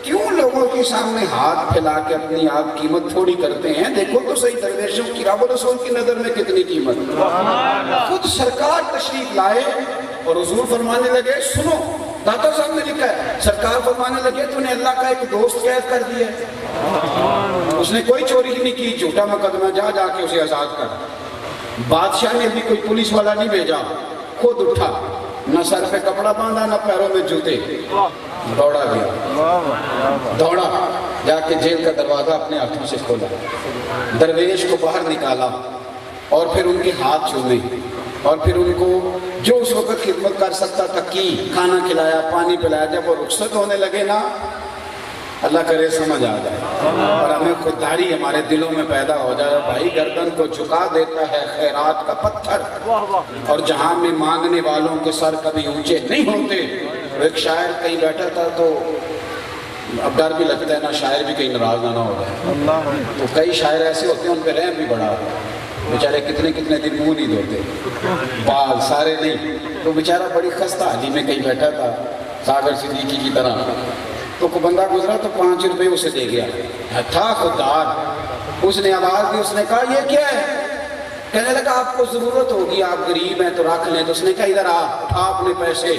کیوں لوگوں کے سامنے ہاتھ پھیلا کے اپنی آپ قیمت تھوڑی کرتے ہیں؟ دیکھو تو صحیح درویشوں کی رب و رسول کی نظر میں کتنی قیمت۔ خود سرکار تشریف لائے اور حضور فرمانے لگے، سنو، داتا صاحب نے لکھا ہے، سرکار فرمانے لگے تو نے اللہ کا ایک دوست قید کر دیا ہے، اس نے کوئی چوری نہیں کی، جھوٹا مقدمہ، جا کے اسے آزاد کر۔ بادشاہ نے بھی کوئی پولیس والا نہیں بھیجا، خود اٹھا، نہ سر پہ کپڑا باندھا نہ پیروں میں جوتے، دوڑا گیا، دوڑا جا کے جیل کا دروازہ اپنے ہاتھوں سے کھولا، درویش کو باہر نکالا اور پھر ان کے ہاتھ چومے اور پھر ان کو جو اس وقت خدمت کر سکتا تھا کی، کھانا کھلایا، پانی پلایا۔ جب وہ رخصت ہونے لگے نا، اللہ کرے سمجھ آ جائے اور ہمیں خودداری ہمارے دلوں میں پیدا ہو جائے، بھائی گردن کو جھکا دیتا ہے خیرات کا پتھر، اور جہاں میں مانگنے والوں کے سر کبھی اونچے نہیں ہوتے۔ ایک شاعر کہیں بیٹھا تھا تو اب ڈر بھی لگتا ہے نا شاعر بھی کہیں ناراض نہ ہو جائے، تو کئی شاعر ایسے ہوتے ہیں ان پہ رحم بھی بڑا ہوتا ہے، بیچارے کتنے دن منہ نہیں دھوتے، بال سارے نہیں، تو بیچارہ بڑی خستہ حالی میں کہیں بیٹھا تھا ساگر صدیقی کی طرح، تو کوئی بندہ گزرا تو 5 روپے اسے دے گیا، تھا خوددار، اس نے آواز دی، اس نے کہا یہ کیا ہے؟ کہنے لگا آپ کو ضرورت ہوگی، آپ غریب ہیں تو رکھ لیں۔ تو اس نے کہا ادھر آپ نے پیسے،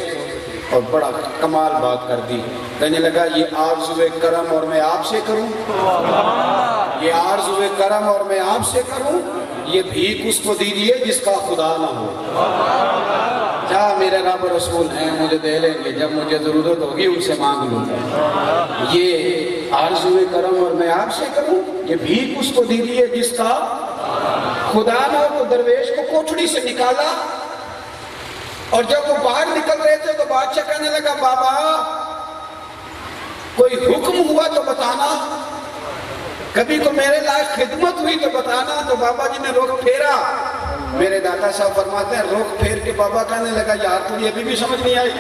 اور بڑا کمال بات کر دی، کہنے لگا یہ آرزوئے کرم اور میں آپ سے کروں، یہ آرزوئے کرم اور میں آپ سے کروں، یہ بھیک اس کو دیجیے جس کا خدا نہ ہو۔ جا میرے رب رسول ہیں، مجھے دے لیں گے، جب مجھے ضرورت ہوگی ان سے مانگ لوں گا۔ یہ آرزوئے کرم اور میں آپ سے کروں، یہ بھیک اس کو دیجیے جس کا خدا نہ ہو۔ تو درویش کو کوٹھڑی سے نکالا، اور جب وہ باہر نکل رہے تھے تو بادشاہ کہنے لگا بابا کوئی حکم ہوا تو بتانا، کبھی تو میرے لائق خدمت ہوئی تو بتانا۔ تو بابا جی نے رخ پھیرا، میرے دادا صاحب فرماتے ہیں رخ پھیر کے بابا کہنے لگا یار تجھے ابھی بھی سمجھ نہیں آئی؟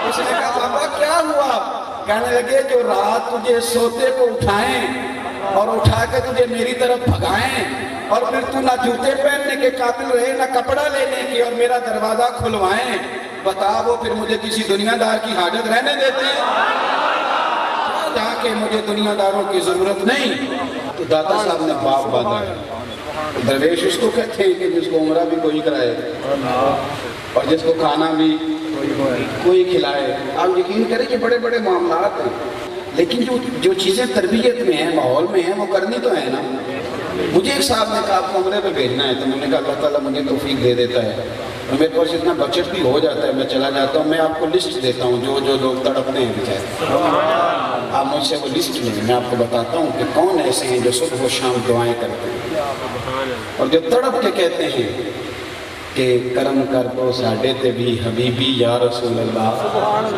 اس نے کہا بابا کیا ہوا؟ کہنے لگے جو رات تجھے سوتے کو اٹھائیں اور اٹھا کے تجھے میری طرف بھگائیں، اور پھر تو نہ جوتے پہننے کے قابل رہے نہ کپڑا لینے کے، اور میرا دروازہ کھلوائیں، بتا وہ پھر مجھے کسی دنیا دار کی حاجت رہنے دیتے ہیں؟ جا کے مجھے دنیا داروں کی ضرورت نہیں۔ تو داتا صاحب نے باپ باندھا، درویش اس کو کہتے ہیں کہ جس کو عمرہ بھی کوئی کرائے اور جس کو کھانا بھی کوئی کھلائے۔ آپ یقین کریں کہ بڑے بڑے معاملات ہیں، لیکن جو چیزیں تربیت میں ہیں، ماحول میں ہیں، وہ کرنی تو ہے نا۔ مجھے ایک صاحب نے کہا آپ کو عمرے پہ بھیجنا ہے، تو میں نے کہا اللہ تعالیٰ مجھے توفیق دے دیتا ہے، اور میرے پاس اتنا بجٹ بھی ہو جاتا ہے، میں چلا جاتا ہوں، میں آپ کو لسٹ دیتا ہوں جو لوگ تڑپتے ہیں بیچارے، آپ مجھ سے وہ لسٹ لیں، میں آپ کو بتاتا ہوں کہ کون ایسے ہیں جو صبح و شام دعائیں کرتے ہیں اور جو تڑپ کے کہتے ہیں کہ کرم کر دو ساڈے تے بھی حبیبی یا رسول اللہ،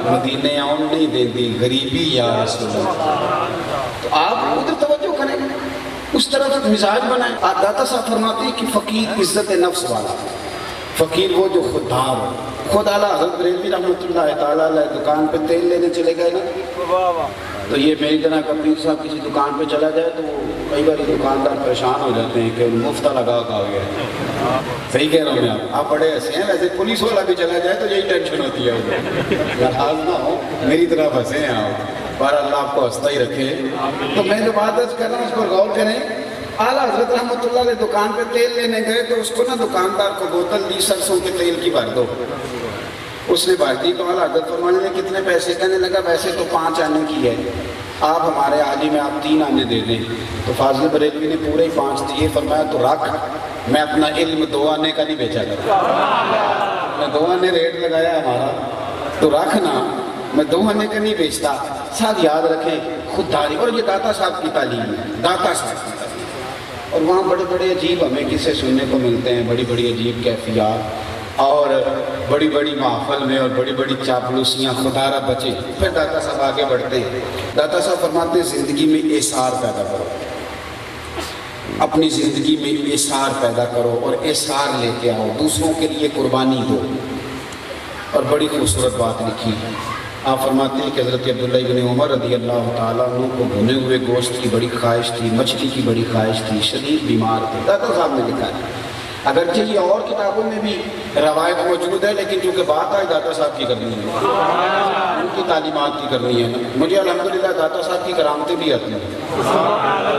مدینے آن نہیں دیندی غریبی یا رسول اللہ۔ تو آپ ادھر توجہ کریں، اس طرح مزاج بنائیں۔ داتا صاحب فرماتے ہیں کہ فقیر عزت نفس والا، فقیر وہ جو خوددار ہو۔ خود اعلیٰ حضرت بریلوی رحمۃ اللہ تعالیٰ علیہ دکان پہ تیل لینے چلے گئے نا، تو یہ میری طرح کا پیر صاحب کسی دکان پہ چلا جائے تو کئی بار دکاندار پریشان ہو جاتے ہیں کہ مفتہ لگا ہوا گیا ہے۔ صحیح کہہ رہا ہوں میں، آپ بڑے ایسے ہیں، ویسے پولیس والا بھی چلا جائے تو یہی ٹینشن ہوتی ہے، ناراض نہ ہو، میری طرح پھنسے ہیں آپ، پر اللہ آپ کو ہنستا ہی رکھے۔ تو میں جو بات کر رہا ہوں اس پر غور کریں۔ اعلیٰ حضرت رحمۃ اللہ علیہ دکان پہ تیل لینے گئے تو اس کو نا دکاندار کو بوتل دی سرسوں کے تیل کی بھر دو، اس نے بھر دی، تو اعلیٰ حضرت فرمانے نے کتنے پیسے؟ کہنے لگا ویسے تو 5 آنے کی ہے، آپ ہمارے عالم میں آپ 3 آنے دے دیں۔ تو فاضل بریلوی نے پورے ہی 5 دیے، فرمایا تو رکھ، میں اپنا علم 2 آنے کا نہیں بیچا کرتا، میں 2 آنے ریٹ لگایا ہمارا، تو رکھنا، میں 2 آنے کا نہیں بیچتا۔ ساتھ یاد رکھیں خودداری، اور یہ داتا صاحب کی تعلیم ہے، داتا صاحب کی تعلیم۔ اور وہاں بڑے بڑے عجیب ہمیں قصے سننے کو ملتے ہیں، بڑی بڑی عجیب کیفیات، اور بڑی بڑی محفل میں اور بڑی بڑی چاپلوسیاں، خدا را بچے۔ پھر داتا صاحب آگے بڑھتے ہیں، داتا صاحب فرماتے ہیں زندگی میں احسار پیدا کرو، اپنی زندگی میں احسار پیدا کرو اور احسار لے کے آؤ، دوسروں کے لیے قربانی دو۔ اور بڑی خوبصورت بات لکھی. آپ فرماتے ہیں کہ حضرت عبداللہ ابن عمر رضی اللہ تعالیٰ عنہ کو بھنے ہوئے گوشت کی بڑی خواہش تھی، مچھلی کی بڑی خواہش تھی، شدید بیمار تھے. داتا صاحب نے لکھا ہے. اگرچہ یہ اور کتابوں میں بھی روایت موجود ہے، لیکن چونکہ بات آج داتا صاحب کی کرنی ہے، ان کی تعلیمات کی کرنی ہے. مجھے الحمدللہ داتا صاحب کی کرامتیں بھی آتی ہیں،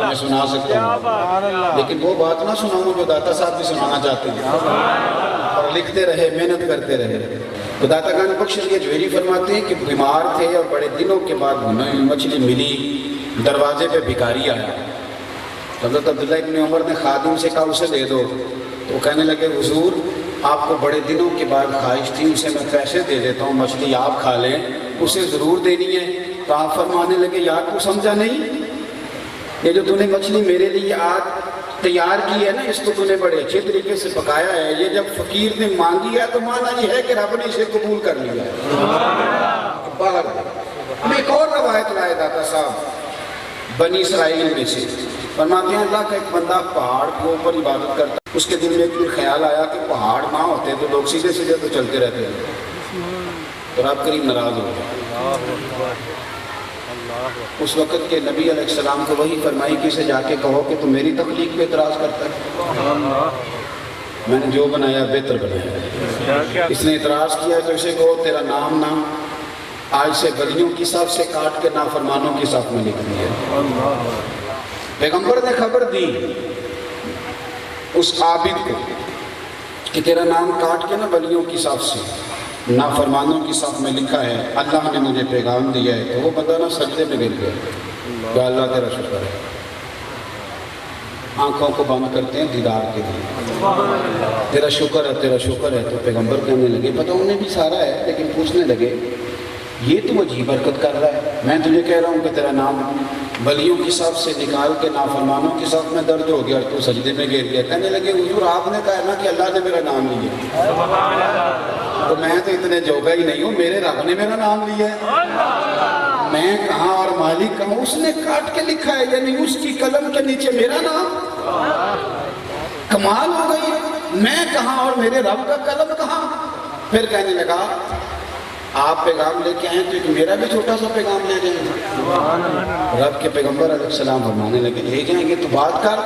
میں سنا سکتا ہوں، لیکن وہ بات نہ سناؤں جو داتا صاحب بھی سنانا چاہتے ہیں. اور لکھتے رہے، محنت کرتے رہے. تو داتا گان بخش علی جوہری فرماتے ہیں کہ بیمار تھے اور بڑے دنوں کے بعد بھنی ہوئی مچھلی ملی. دروازے پہ بھکاری آیا. حضرت عبداللہ ابن عمر نے خادم سے کہا اسے دے دو. تو وہ کہنے لگے حضور آپ کو بڑے دنوں کے بعد خواہش تھی، اسے میں پیسے دے دیتا ہوں، مچھلی آپ کھا لیں، اسے ضرور دینی ہے. تو آپ فرمانے لگے یار تو سمجھا نہیں، یہ جو تو نے مچھلی میرے لیے آج تیار کی ہے نا، اس کو تو نے بڑے اچھے طریقے سے پکایا ہے. یہ جب فقیر نے مانگی ہے تو مانا یہ ہے کہ رب نے اسے قبول کر لیا ہے. باہر ہم ایک اور روایت لائے داتا صاحب بنی اسرائیل میں سے. فرماتے ہیں اللہ کا ایک بندہ پہاڑ کے اوپر عبادت کرتا، اس کے دل میں ایک دن خیال آیا کہ پہاڑ نہ ہوتے تو لوگ سیدھے سیدھے تو چلتے رہتے ہیں، تو رب کریم ناراض ہو گیا. اس وقت کے نبی علیہ السلام کو وہی فرمائی کہ اسے جا کے کہو کہ تم میری تخلیق پہ اعتراض کرتا ہے، میں نے جو بنایا بہتر بنایا. اس نے اعتراض کیا تو اسے کہو تیرا نام نہ آج سے بلیوں کی صف سے کاٹ کے نافرمانوں کی صف میں لکھ دیا. پیغمبر نے خبر دی اس عابد کو کہ تیرا نام کاٹ کے نا بلیوں کی صف سے نافرمانوں کی صف میں لکھا ہے، اللہ نے مجھے پیغام دیا ہے. تو وہ بندہ نا سجدے میں گر گیا کہ اللہ تیرا شکر ہے. آنکھوں کو بند کرتے ہیں دیدار کے لیے، تیرا شکر ہے تیرا شکر ہے. تو پیغمبر کہنے لگے پتہ انہیں بھی سارا ہے، لیکن پوچھنے لگے یہ تو عجیب حرکت کر رہا ہے، میں تجھے کہہ رہا ہوں کہ تیرا نام ولیوں کی صف سے نکال کے نافرمانوں کی صف میں درج ہو گیا اور تو سجدے میں گر گیا. کہنے لگے حضور آپ نے کہا نا کہ اللہ نے میرا نام لیا، تو میں تو اتنے جوگا ہی نہیں ہوں، میرے رب نے میرا نام لیا ہے. میں کہاں اور مالک کہاں، اس نے کاٹ کے لکھا ہے، یعنی اس کی قلم کے نیچے میرا نام. کمال ہو گئی، میں کہاں اور میرے رب کا قلم کہاں. پھر کہنے لگا آپ پیغام لے کے آئیں تو ایک میرا بھی چھوٹا سا پیغام لے جائیں گے. رب کے پیغمبر علیہ السلام فرمانے لگے لے جائیں گے تو بات کر.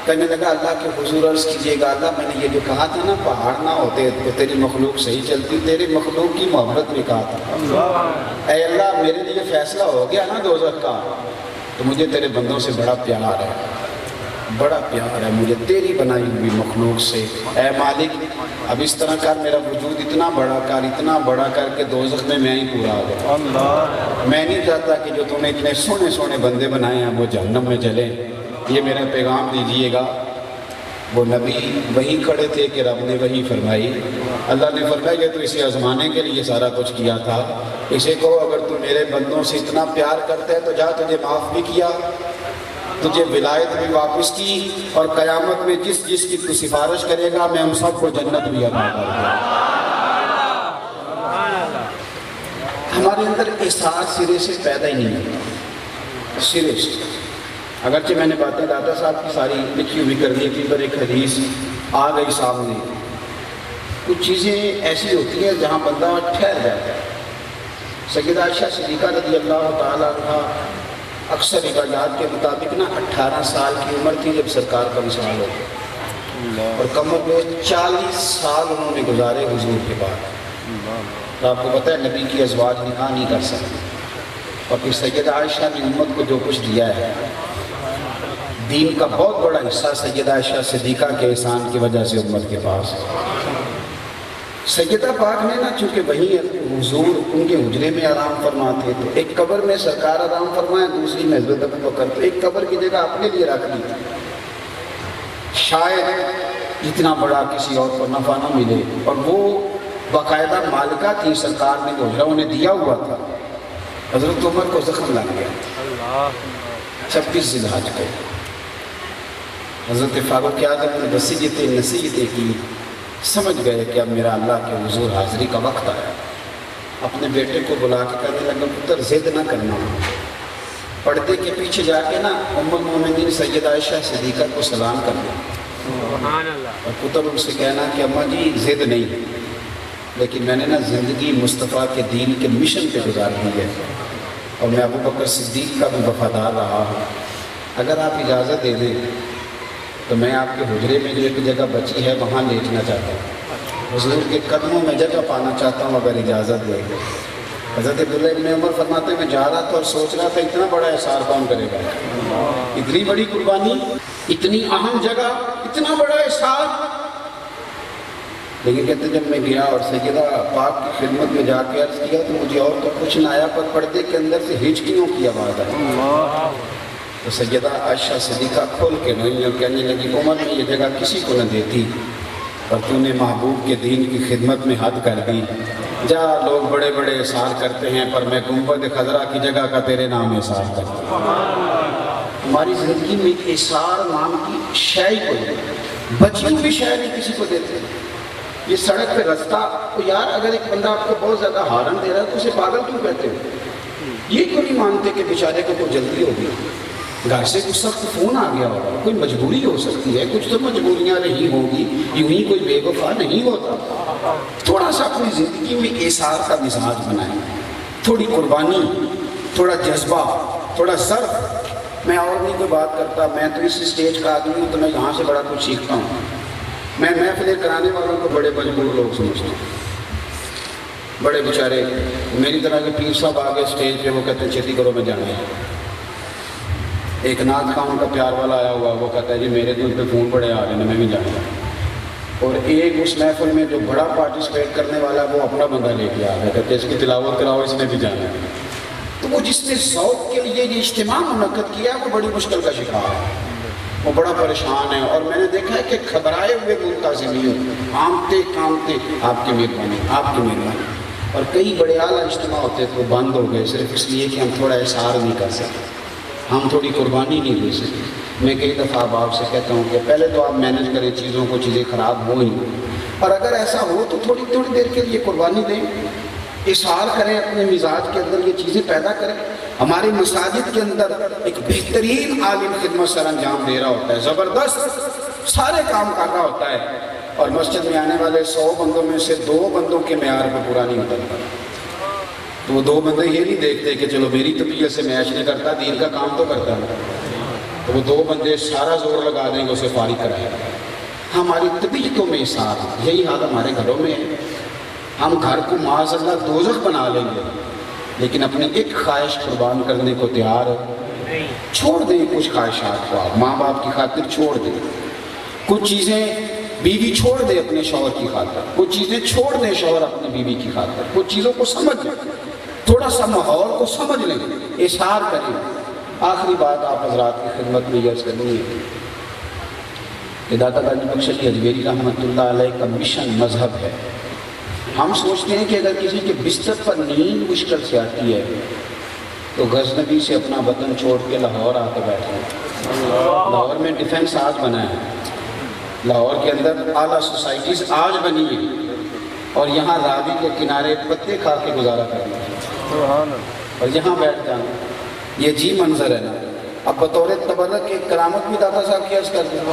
کہنے لگا اللہ کے حضور عرض کیجئے گا اللہ میں نے یہ جو کہا تھا نا پہاڑ نہ ہوتے تو تیری مخلوق صحیح چلتی، تیری مخلوق کی محبت میں کہا تھا. اے اللہ میرے لیے فیصلہ ہو گیا نا دوزخ کا، تو مجھے تیرے بندوں سے بڑا پیار ہے، بڑا پیار ہے مجھے تیری بنائی ہوئی مخلوق سے. اے مالک اب اس طرح کر، میرا وجود اتنا بڑا کر کہ دوزخ میں ہی پورا ہو جاؤں. میں نہیں چاہتا کہ جو تم نے اتنے سونے سونے بندے بنائے ہیں وہ جہنم میں چلیں. یہ میرا پیغام دیجئے گا. وہ نبی وہی کھڑے تھے کہ رب نے وہی فرمائی. اللہ نے فرمایا یہ تو اسے آزمانے کے لیے سارا کچھ کیا تھا، اسے کہو اگر تم میرے بندوں سے اتنا پیار کرتے ہے تو جا تجھے معاف بھی کیا، تجھے ولایت بھی واپس کی، اور قیامت میں جس جس کی تو سفارش کرے گا میں ہم سب کو جنت بھی عطا کر دوں. ہمارے اندر احساس سرے سے پیدا ہی نہیں ہوتا، سرے سے. اگرچہ میں نے باتیں داتا صاحب کی ساری لکھی ہوئی کرنی تھی، پر ایک حدیث آ گئی سامنے. کچھ چیزیں ایسی ہوتی ہیں جہاں بندہ ٹھہر جاتا ہے. سیدہ عائشہ صدیقہ رضی اللہ تعالیٰ عنہ اکثر روایات کے مطابق نا 18 سال کی عمر تھی جب سرکار کا وصال ہو گیا، اور کم از کم 40 سال انہوں نے گزارے حضور کے بعد. تو آپ کو پتہ ہے نبی کی ازواج نکاح نہیں کر سکتے، اور پھر سیدہ عائشہ نے امت کو جو کچھ دیا ہے، دین کا بہت بڑا حصہ سیدہ عائشہ صدیقہ کے احسان کی وجہ سے امت کے پاس. سیدہ پاک نے نا چونکہ وہیں حضور ان کے حجرے میں آرام فرماتے تو ایک قبر میں سرکار آرام فرمائے، دوسری میں حضرت ابوبکر، تو ایک قبر کی جگہ اپنے لیے رکھ دی. شاید اتنا بڑا کسی اور کو نفع نہ ملے، اور وہ باقاعدہ مالکہ تھی سرکار نے حجرہ انہیں دیا ہوا تھا. حضرت عمر کو زخم لگ گیا 26 ذی الحج کو. حضرت فاروق اعظم نے نصیحتیں کی، سمجھ گئے کہ اب میرا اللہ کے حضور حاضری کا وقت آیا. اپنے بیٹے کو بلا کے کہنے لگا پتر ضد نہ کرنا، پردے کے پیچھے جا کے نا ام المومنین سیدہ عائشہ صدیقہ کو سلام کرنا، اور پتر ان سے کہنا کہ اماں جی ضد نہیں، لیکن میں نے نا زندگی مصطفیٰ کے دین کے مشن پہ گزار دی ہے، اور میں ابو بکر صدیق کا بھی وفادار رہا ہوں۔ اگر آپ اجازت دے دیں تو میں آپ کے حجرے میں جو ایک جگہ بچی ہے وہاں لیٹنا چاہتا ہوں، حضور کے قدموں میں جگہ پانا چاہتا ہوں اگر اجازت دے دیں۔ حضرت عبداللہ ابن عمر فرماتے ہیں میں جا رہا تھا اور سوچ رہا تھا اتنا بڑا احسار کون کرے گا، اتنی بڑی قربانی، اتنی اہم جگہ، اتنا بڑا احسار۔ لیکن کہتے ہیں جب میں گیا اور سیدہ پاک کی خدمت میں جا کے عرض کیا تو مجھے اور تو کچھ نہ آیا، پر پردے کے اندر سے ہچکیوں کی آواز آئی۔ تو سیدہ عائشہ صدیقہ کھول کے روئی اور کہنے لگی عمر میں یہ جگہ کسی کو نہ دیتی، اور تو نے محبوب کے دین کی خدمت میں حد کر دی، جا لوگ بڑے بڑے احسار کرتے ہیں پر میں گنبد خضرا کی جگہ کا تیرے نام احسار کرتا ہوں۔ ہماری زندگی میں احسار نام کی شے کوئی نہیں، بچی بھی شے نہیں کسی کو دیتے۔ یہ سڑک پہ رستہ تو یار اگر ایک بندہ آپ کو بہت زیادہ ہارن دے رہا ہے تو اسے پاگل کیوں کہتے ہو؟ یہ کیوں نہیں مانتے کہ بیچارے کو کوئی جلدی ہوگی، گھر سے کچھ سخت فون آ گیا ہوگا، کوئی مجبوری ہو سکتی ہے، کچھ تو مجبوریاں رہی ہوں گی، یوں ہی کوئی بے وفا نہیں ہوتا۔ تھوڑا سا اپنی زندگی میں احسار کا مزاج بنائیں، تھوڑی قربانی، تھوڑا جذبہ، تھوڑا ضرب۔ میں اور نہیں کوئی بات کرتا، میں تو اس اسٹیج کا آدمی ہوں تو میں یہاں سے بڑا کچھ سیکھتا ہوں۔ میں محفلیں کرانے والوں کو بڑے مجبور لوگ سمجھتا ہوں، بڑے بیچارے میری طرح کے پیر صاحب آگے اسٹیج پہ وہ کہتے ہیں چھیتی کرو میں جانا ہے۔ ایک نعت خان کا پیار والا آیا ہوا وہ کہتا ہے جی میرے تو ان پہ فون بڑے آ رہے ہیں میں بھی جاؤں گا، اور ایک اس محفل میں جو بڑا پارٹیسپیٹ کرنے والا وہ اپنا بندہ لے کے آ گیا، کہتے ہیں اس کی تلاوت کراؤ اس نے بھی جانا ہے۔ تو وہ جس نے ذوق کے لیے یہ اجتماع منعقد کیا وہ بڑی مشکل کا شکار ہے، وہ بڑا پریشان ہے، اور میں نے دیکھا ہے کہ گھبرائے ہوئے منتظمین کامتے کامتے آپ کی مہربانی آپ کی مہربانی، اور کئی بڑے اعلیٰ اجتماع ہوتے تو بند ہو گئے صرف اس لیے کہ ہم تھوڑا احسار نہیں کر سکتے، ہم تھوڑی قربانی نہیں دے سکتے۔ میں کئی دفعہ آپ سے کہتا ہوں کہ پہلے تو آپ مینج کریں چیزوں کو، چیزیں خراب ہو ہی، اور اگر ایسا ہو تو تھوڑی تھوڑی دیر کے لیے قربانی دیں، احسار کریں، اپنے مزاج کے اندر یہ چیزیں پیدا کریں۔ ہمارے مساجد کے اندر ایک بہترین عالم خدمت سر انجام دے رہا ہوتا ہے، زبردست سارے کام کر رہا ہوتا ہے، اور مسجد میں آنے والے 100 بندوں میں سے 2 بندوں کے معیار پہ پورا نہیں اترتا، تو وہ 2 بندے یہ نہیں دیکھتے کہ چلو میری طبیعت سے میچ نہیں کرتا، دین کا کام تو کرتا ہے، تو وہ 2 بندے سارا زور لگا دیں گے اسے فارغ کرائے۔ ہماری طبیعتوں میں احسار، یہی حال ہمارے گھروں میں ہے۔ ہم گھر کو معاذ اللہ دوزخ بنا لیں گے، لیکن اپنی ایک خواہش قربان کرنے کو تیار چھوڑ دیں، کچھ خواہشات کو آپ ماں باپ کی خاطر چھوڑ دیں، کچھ چیزیں بیوی چھوڑ دے اپنے شوہر کی خاطر، کچھ چیزیں چھوڑ دیں شوہر اپنی بیوی کی خاطر، کچھ چیزوں کو سمجھ لیں، تھوڑا سا ماحول کو سمجھ لیں، احسار کریں۔ آخری بات آپ حضرات کی خدمت میں یہ عرض کرنی ہے کہ داتا گاجی بخش علی اجمیری رحمۃ اللہ علیہ کا مشن مذہب ہے۔ ہم سوچتے ہیں کہ اگر کسی کے بستر پر نیند مشکل سے آتی ہے تو غزنوی سے اپنا وطن چھوڑ کے لاہور آ کے بیٹھے۔ لاہور میں ڈیفنس آج بنا ہے، لاہور کے اندر اعلیٰ سوسائٹیز آج بنی ہیں، اور یہاں راوی کے کنارے پتے کھا کے گزارا کرنا ہے اور یہاں بیٹھ جانا، یہ جی منظر ہے نا۔ اب بطور تبرک ایک کرامت بھی داتا صاحب کی عرض کرتے ہیں،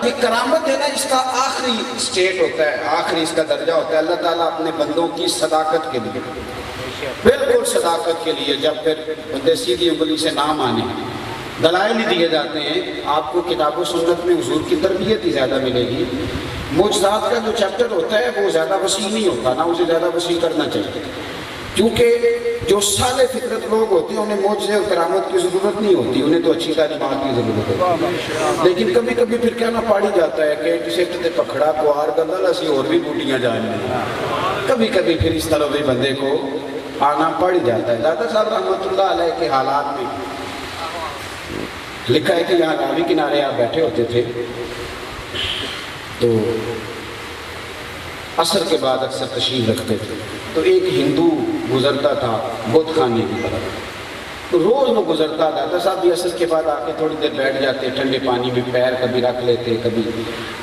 یہ کرامت ہے نا، اس کا آخری سٹیٹ ہوتا ہے، آخری اس کا درجہ ہوتا ہے اللہ تعالیٰ اپنے بندوں کی صداقت کے لیے، بالکل صداقت کے لیے، جب پھر بندے سیدھی انگلی سے نہ مانے، دلائل ہی دیے جاتے ہیں۔ آپ کو کتاب و سنت میں حضور کی تربیت ہی زیادہ ملے گی، معجزات کا جو چیپٹر ہوتا ہے وہ زیادہ وسیع نہیں ہوتا، نہ اسے زیادہ وسیع کرنا چاہیے، کیونکہ جو سالے فطرت لوگ ہوتے ہیں انہیں معجزے اور کرامت کی ضرورت نہیں ہوتی، انہیں تو اچھی تعلیمات کی ضرورت ہوتی ہے۔ لیکن کبھی کبھی پھر کہنا پاڑی جاتا ہے کہ کسی تے پکڑا کوار گندل اسی اور بھی بوٹیاں جانیں، کبھی کبھی پھر اس طرح بھی بندے کو آنا پڑ جاتا ہے۔ دادا صاحب رحمۃ اللہ علیہ کے حالات میں لکھا ہے کہ یہاں راوی کنارے آپ بیٹھے ہوتے تھے تو عصر کے بعد اکثر تشریف رکھتے تھے، تو ایک ہندو گزرتا تھا بت خانے کی طرف، تو روز وہ گزرتا، دادا صاحب بھی عصر کے بعد آ کے تھوڑی دیر بیٹھ جاتے، ٹھنڈے پانی میں پیر کبھی رکھ لیتے، کبھی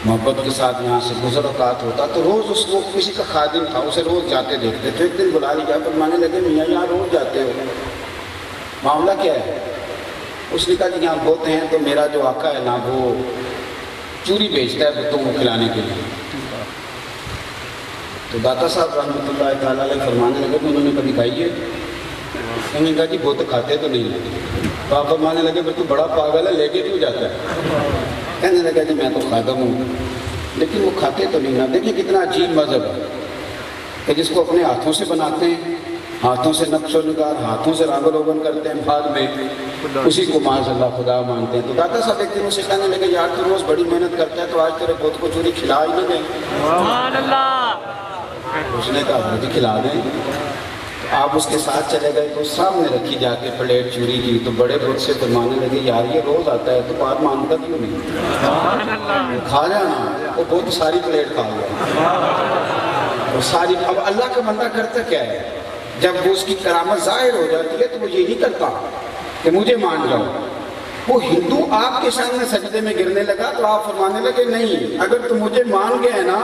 محبت کے ساتھ یہاں سے گزر اوقات ہوتا، تو روز اس وہ کسی کا خادم تھا اسے روز جاتے دیکھتے تھے۔ ایک دن بلا لیا، فرمانے لگے میاں یہاں روز جاتے ہو، معاملہ کیا ہے؟ اس نے کہا کہ یہاں بت ہیں تو میرا جو آقا ہے نا وہ چوری بیچتا ہے بتوں کو کھلانے کے لیے، تو داتا صاحب رحمۃ اللہ تعالیٰ علیہ فرمانے لگے کہ انہوں نے کبھی کھائی ہے؟ انہوں نے کہا جی وہ تو کھاتے تو نہیں ہیں۔ تو آپ فرمانے لگے پھر تو بڑا پاگل ہے، لے کے کیوں جاتا ہے؟ کہنے لگا جی میں تو خادم ہوں، لیکن وہ کھاتے تو نہیں نا۔ دیکھیں کتنا عجیب مذہب ہے کہ جس کو اپنے ہاتھوں سے بناتے ہیں، ہاتھوں سے نقش و نگار، ہاتھوں سے رنگ و روگن کرتے ہیں، بعد میں اسی کو معاذ اللہ خدا مانتے ہیں۔ تو داتا صاحب ایک دن اسے کہنے لگے یار تو روز بڑی محنت کرتا ہے تو آج تیرے بت کو چوری کھلا ہی نہ دیں۔ سبحان اللہ۔ اس نے کہا جی کھلا دیں۔ آپ اس کے ساتھ چلے گئے تو سامنے رکھی جا کے پلیٹ چوری کی، تو بڑے بت سے فرمانے لگے یار یہ روز آتا ہے تو بات مانتا کیوں نہیں؟ کھا جانا۔ وہ بت ساری پلیٹ کھا گیا، وہ ساری۔ اب اللہ کا بندہ کرتا کیا ہے؟ جب وہ اس کی کرامت ظاہر ہو جاتی ہے تو وہ یہ نہیں کرتا کہ مجھے مان جاؤ۔ وہ ہندو آپ کے سامنے سجدے میں گرنے لگا تو آپ فرمانے لگے نہیں، اگر تم مجھے مان گئے نا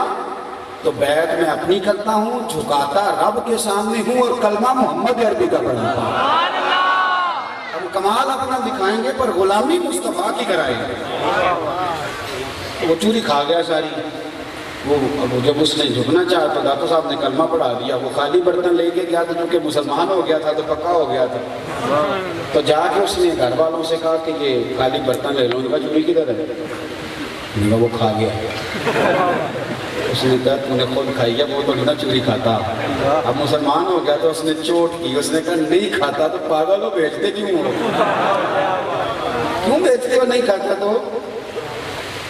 تو بیعت میں اپنی کرتا ہوں، جھکاتا رب کے سامنے ہوں اور کلمہ محمد عربی کا پڑھاتا ہوں۔ ہم کمال اپنا دکھائیں گے پر غلامی مصطفیٰ کی کرائیں گے۔ وہ چوری کھا گیا ساری۔ وہ جب اس نے جھکنا چاہا تو داتا صاحب نے کلمہ پڑھا دیا۔ وہ خالی برتن لے کے گیا تھا کیونکہ مسلمان ہو گیا تھا تو پکا ہو گیا تھا۔ تو جا کے اس نے گھر والوں سے کہا کہ یہ خالی برتن لے لو۔ ان کا چوری کدھر ہے؟ ان کا وہ کھا گیا۔ اس نے کہا تو نے خود کھائی ہے، وہ تو نہ چوری کھاتا۔ اب مسلمان ہو گیا تو اس نے چوٹ کی۔ اس نے کہا نہیں کھاتا تو پاگل ہو، بیچتے کیوں ہو؟ کیوں بیچتے ہو نہیں کھاتا تو؟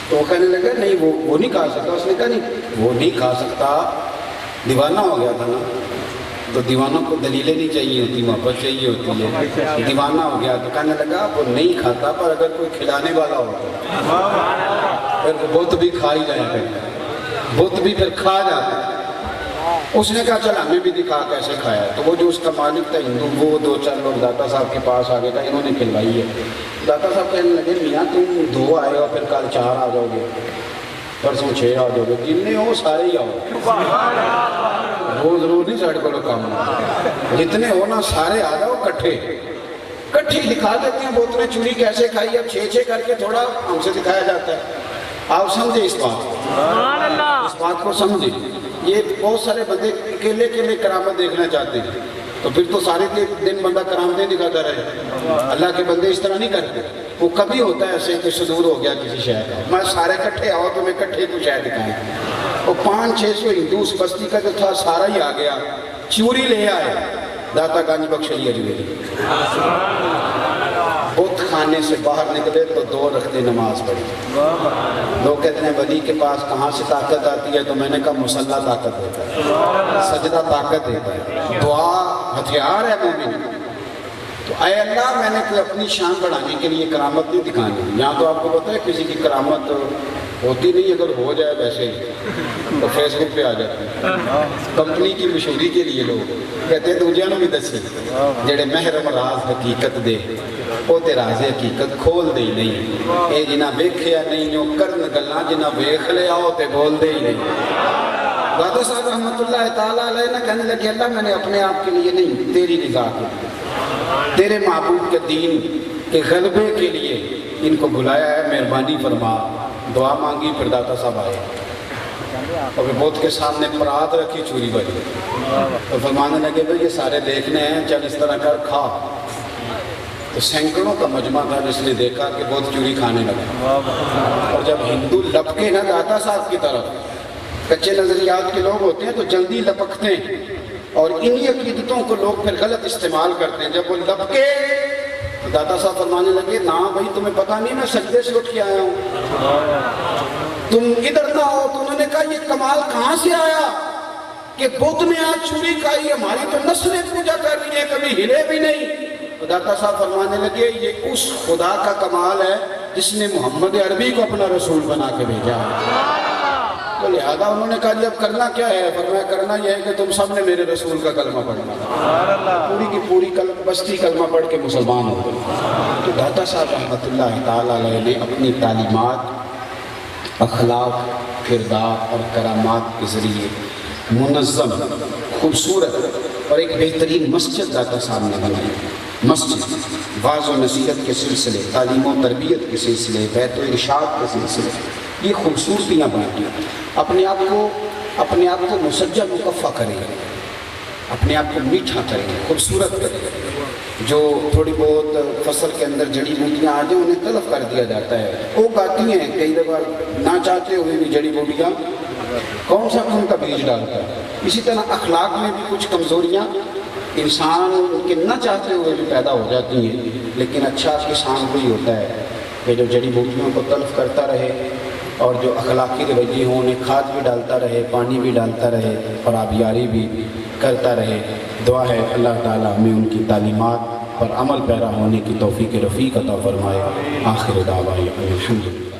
تو وہ کہنے لگا نہیں وہ نہیں کھا سکتا۔ اس نے کہا نہیں وہ نہیں کھا سکتا، دیوانہ ہو گیا تھا نا۔ تو دیوانوں کو دلیلیں نہیں چاہیے ہوتی، محبت چاہیے ہوتی ہے۔ دیوانہ ہو گیا تو کہنے لگا وہ نہیں کھاتا پر اگر کوئی کھلانے والا ہو تو پھر وہ بت بھی کھا ہی جائے گا، بت بھی پھر کھا جاتا ہے۔ اس نے کہا چل ہمیں بھی دکھا کیسے کھایا۔ تو وہ جو اس کا مالک تھا ہندو، وہ دو چار لوگ داتا صاحب کے پاس آ گئے، کہا انہوں نے کھلوائی ہے۔ داتا صاحب کہنے لگے میاں تم 2 آئے ہو، پھر کل 4 آ جاؤ گے، پرسوں 6 آ جاؤ گے، جتنے ہو سارے ہی آؤ۔ روز روز نہیں ساڑھے کو کام ہو، جتنے ہو نا سارے آ جاؤ کٹھے دکھا دیتے ہیں بوتلیں چوری کیسے کھائی۔ اب 6 کر کے تھوڑا ہم سے دکھایا جاتا ہے۔ آپ سمجھے اس بات کو سمجھے۔ یہ بہت سارے بندے اکیلے کرامت دیکھنا چاہتے ہیں تو پھر تو سارے دن بندہ کرامتیں دکھاتا رہے۔ اللہ کے بندے اس طرح نہیں کرتے۔ وہ کبھی ہوتا ہے ایسے کہ صدور ہو گیا کسی شہر کا، میں سارے کٹھے آؤ تو میں کٹھے کو شہر دکھائیں۔ وہ 500-600 ہندو اس بستی کا جو تھا سارا ہی آ گیا، چوری لے آئے، داتا گنج بخش علی اجمیری۔ بت خانے سے باہر نکلے تو 2 رکعت نماز پڑھی۔ لوگ کہتے ہیں ولی کے پاس کہاں سے طاقت آتی ہے؟ تو میں نے کہا مصلی طاقت دیتا ہے، سجدہ طاقت دیتا ہے، دعا ہتھیار ہے مومن۔ تو اے اللہ میں نے کوئی اپنی شان بڑھانے کے لیے کرامت نہیں دکھانی۔ یہاں تو آپ کو پتہ ہے کسی کی کرامت ہوتی نہیں، اگر ہو جائے ویسے ہی تو فیس بک پہ آ جاتی ہے۔ کمپنی کی مشہوری کے لیے لوگ کہتے ہیں دوجیاں نوں بھی دسی جڑے محرم راز حقیقت دے وہ تے راز حقیقت کھول دے ہی نہیں۔ اے جنہ ویکھیا نہیں او کرن گلاں، جنہ ویکھ لیا او تے بول دے ہی نہیں۔ داتا صاحب رحمۃ اللہ تعالیٰ علیہ نے کہنے لگے اللہ میں نے اپنے آپ کے لیے نہیں، تیری رضا کے لیے، تیرے معبود کے دین کے غلبے کے لیے ان کو بلایا ہے، مہربانی فرما۔ دعا مانگی، پھر داتا صاحب آئے اور بت کے سامنے پرات رکھی چوری والی، اور فرمانے لگے بھائی یہ سارے دیکھنے ہیں، چل اس طرح کر کھا۔ تو سینکڑوں کا مجمع تھا جس نے دیکھا کہ بت چوری کھانے لگا۔ اور جب ہندو لپکے نا داتا صاحب کی طرف، کچے نظریات کے لوگ ہوتے ہیں تو جلدی لپکتے ہیں اور انہی عقیدتوں کو لوگ پھر غلط استعمال کرتے ہیں۔ جب وہ لپکے داتا صاحب فرمانے لگے نا بھائی تمہیں پتہ نہیں میں سجدے سے اٹھ کے آیا ہوں، تم ادھر نہ ہو۔ تو انہوں نے کہا یہ کمال کہاں سے آیا کہ بت نے آج چوری کھائی، ہماری تو نسلیں پوجا کر رہی ہیں، کبھی ہلے بھی نہیں۔ تو داتا صاحب فرمانے لگے یہ اس خدا کا کمال ہے جس نے محمد عربی کو اپنا رسول بنا کے بھیجا۔ تو لہذا انہوں نے کہا جی اب کرنا کیا ہے؟ فرمایا کرنا یہ ہے کہ تم سب نے میرے رسول کا کلمہ پڑھنا۔ پوری کی پوری بستی کلمہ پڑھ کے مسلمان ہو گئے۔ تو داتا صاحب رحمۃ اللہ تعالیٰ علیہ نے اپنی تعلیمات، اخلاق، کردار اور کرامات کے ذریعے منظم، خوبصورت اور ایک بہترین مسجد داتا صاحب نے بنائی۔ مسجد، واعظ و نصیحت کے سلسلے، تعلیم و تربیت کے سلسلے، بیت و ارشاد کے سلسلے، یہ خوبصورتیاں بناتی ہیں۔ اپنے آپ کو اپنے آپ کو مسجع مکفّا کریں، اپنے آپ کو میٹھا کریں، خوبصورت کریں۔ جو تھوڑی بہت فصل کے اندر جڑی بوٹیاں آ جائیں انہیں تلف کر دیا جاتا ہے، وہ گاتی ہیں کئی دفعہ نہ چاہتے ہوئے بھی جڑی بوٹیاں کون سا ان کا بیج ڈالتا ہے۔ اسی طرح اخلاق میں بھی کچھ کمزوریاں انسان کے نہ چاہتے ہوئے بھی پیدا ہو جاتی ہیں، لیکن اچھا کسان وہی ہوتا ہے کہ جو جڑی بوٹیوں کو تلف کرتا رہے اور جو اخلاقی رویے ہوں انہیں کھاد بھی ڈالتا رہے، پانی بھی ڈالتا رہے اور آبیاری بھی کرتا رہے۔ دعا ہے اللہ تعالیٰ ہمیں ان کی تعلیمات پر عمل پیرا ہونے کی توفیق رفیق عطا فرمائے۔ آخر دعوانا الحمدللہ۔